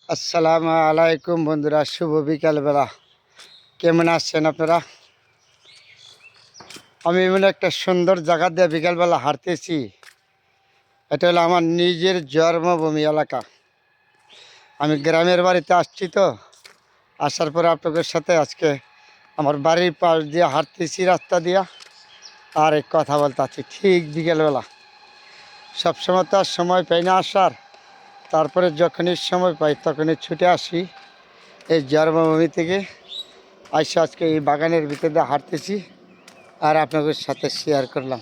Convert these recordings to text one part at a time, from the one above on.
আসসালামু আলাইকুম বন্ধুরা, শুভ বিকালবেলা। কেমন আছেন আপনারা? আমি এমন একটা সুন্দর জায়গা দিয়ে বিকালবেলা হাঁটতেছি। এটা হলো আমার নিজের জন্মভূমি এলাকা। আমি গ্রামের বাড়িতে আসছি, তো আসার পরে আপনাদের সাথে আজকে আমার বাড়ির পাশ দিয়ে হাঁটতেছি, রাস্তা দিয়া আর এক কথা বলতে আছি। ঠিক বিকেলবেলা সবসময় তো আর সময় পাই না আসার, তারপরে যখনই সময় পাই তখনই ছুটে আসি এই জন্মভূমি থেকে। আজকে এই বাগানের ভিতরে দিয়ে হাঁটতেছি আর আপনাদের সাথে শেয়ার করলাম।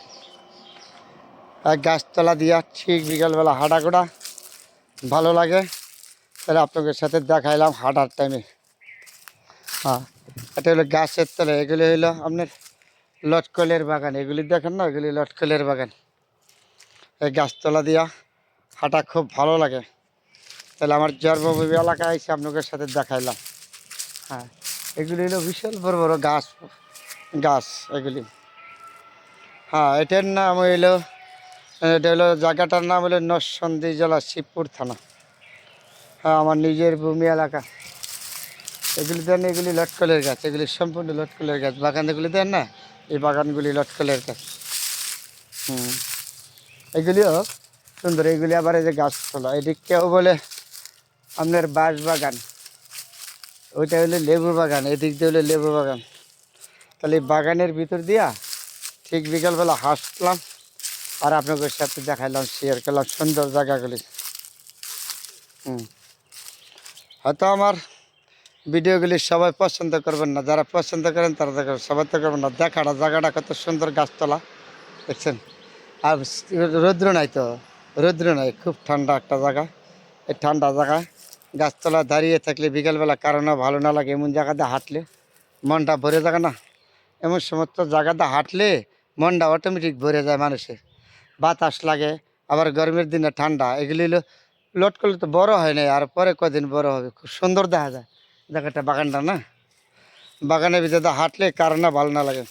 এক গাছতলা দিয়া ঠিক বিকালবেলা হাঁটাগোড়া ভালো লাগে, তাহলে আপনাদের সাথে দেখাইলাম হাঁটার টাইমে। হ্যাঁ, এটা হলো গাছের তলে, এগুলি হইলো আপনার লটকলের বাগান। এগুলি দেখেন না, এগুলি লটকলের বাগান। এই গাছতলা দিয়া হাঁটা খুব ভালো লাগে, তাহলে আমার জন্মভূমি এলাকায় এসে আপনাদের সাথে দেখাইলাম। হ্যাঁ, এগুলি হলো বিশাল বড় বড় গাছ গাছ এগুলি। হ্যাঁ, এটার নাম হইলো, এটা হলো জায়গাটার নাম হলো নরসিংদী জেলা, শিবপুর থানা। হ্যাঁ, আমার নিজের ভূমি এলাকা। এগুলি দেন, এগুলি লটকলের গাছ, এগুলি সম্পূর্ণ লটকলের গাছ। বাগান এগুলি দেন না, এই বাগানগুলি লটকলের গাছ। এগুলিও সুন্দর। এগুলি আবার এই যে গাছতলা, এটি কেউ বলে আপনার বাঁশ বাগান, ওইটা হলো লেবু বাগান, এদিক দিয়ে হলো লেবু বাগান। তাহলে এই বাগানের ভিতর দিয়া ঠিক বিকালবেলা হাসলাম আর আপনাদের সাথে দেখাইলাম, শেয়ার করলাম সুন্দর জায়গাগুলি। হয়তো আমার ভিডিওগুলি সবাই পছন্দ করবেন না, যারা পছন্দ করেন তারা দেখবেন, সবাই তো করবেন না। দেখাটা জায়গাটা কত সুন্দর, গাছতলা দেখছেন। আর রৌদ্র নাই, তো রৌদ্র নাই, খুব ঠান্ডা একটা জায়গা। এই ঠান্ডা জায়গায় গাছতলা দাঁড়িয়ে থাকলে বিকেলবেলা কারণও ভালো না লাগে। এমন জায়গাতে হাঁটলে মনটা ভরে যাবে না, এমন সমস্ত জায়গাতে হাঁটলে মনটা অটোমেটিক ভরে যায় মানুষের। বাতাস লাগে, আবার গরমের দিনে ঠান্ডা। এগুলি লোড করলে তো বড় হয় না, আর পরে কদিন বড় হবে। খুব সুন্দর দেখা যায় জায়গাটা, বাগানটা না। বাগানের ভিতরে হাঁটলে কার না ভালো না লাগে।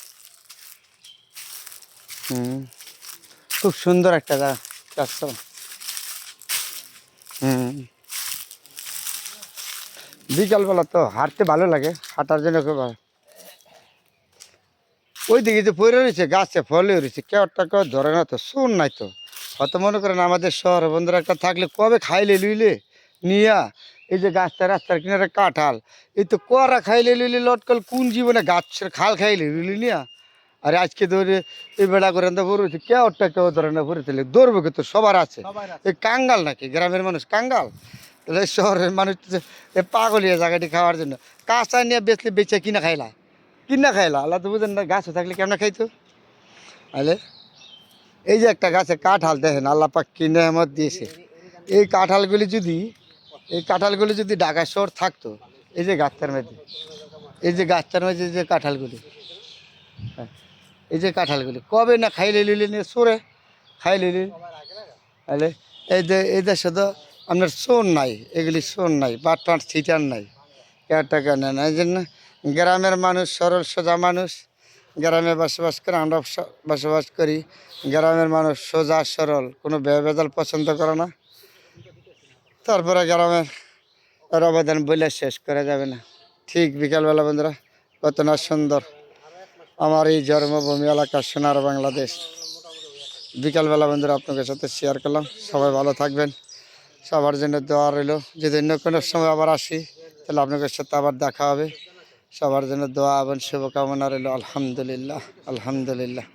খুব সুন্দর একটা জায়গা গাছটা। বিকালবেলা তো হাঁটতে ভালো লাগে, হাঁটার জন্য খুব ভালো। ওই দিকে যে পড়ে রয়েছে গাছে ফলে রয়েছে, কেউটা কেউ ধরে না, তো শুন নাই তো। হয়তো মনে করেন আমাদের শহর বন্ধুরা একটা থাকলে কবে খাইলে লুইলে নিয়া, এই যে গাছটা রাস্তার কিনারে কাঁঠাল, এই তো করা খাইলে লুইলে লটকল, কোন জীবনে গাছের খাল খাইলে লুইলি নিয়া। আরে আজকে ধরে এই বেড়া করে পড়েছে, কেউটা কেউ ধরে না পড়ে তাহলে ধরবো, কিন্তু সবার আছে। এই কাঙ্গাল নাকি গ্রামের মানুষ কাঙ্গাল? তাহলে শহরের মানুষ পাগলিয়া জায়গাটি খাওয়ার জন্য কাঁচা নিয়ে বেচলে বেচে কিনা খাইলা, কিনা খাইলা। আল্লাহ তো বুঝেন না, গাছে থাকলে কেমন খাইতো। আলে এই যে একটা গাছে কাঁঠাল দেখেন, আল্লাহ পাক কি নেয়ামত দিয়েছে। এই কাঁঠালগুলি যদি ঢাকা শহর থাকতো, এই যে গাছটার মধ্যে, এই যে গাছটার মধ্যে যে কাঁঠালগুলি, হ্যাঁ, এই যে কাঁঠালগুলি কবে না খাইলে লিলে নিয়ে সরে খাইলে লিলি। আলে এই দেশে তো আপনার সোন নাই, এগুলি সোন নাই, পাট পাট ছিটার নাই, কেয়ারটাকার নেন। এই জন্য গ্রামের মানুষ সরল সোজা মানুষ, গ্রামে বসবাস করে, আমরা বসবাস করি। গ্রামের মানুষ সোজা সরল, কোনো বেজাল পছন্দ করে না। তারপরে গ্রামের অবদান বলে শেষ করা যাবে না। ঠিক বিকালবেলা বন্ধুরা, কত না সুন্দর আমার এই জন্মভূমি এলাকা, সোনার বাংলাদেশ। বিকালবেলা বন্ধুরা আপনাদের সাথে শেয়ার করলাম। সবাই ভালো থাকবেন, সবার জন্য দোয়া রইল। যদি অন্য কোনো সময় আবার আসি, তাহলে আপনাদের সাথে আবার দেখা হবে। সবার জন্য দোয়া এবং শুভকামনা রইল। আলহামদুলিল্লাহ, আলহামদুলিল্লাহ।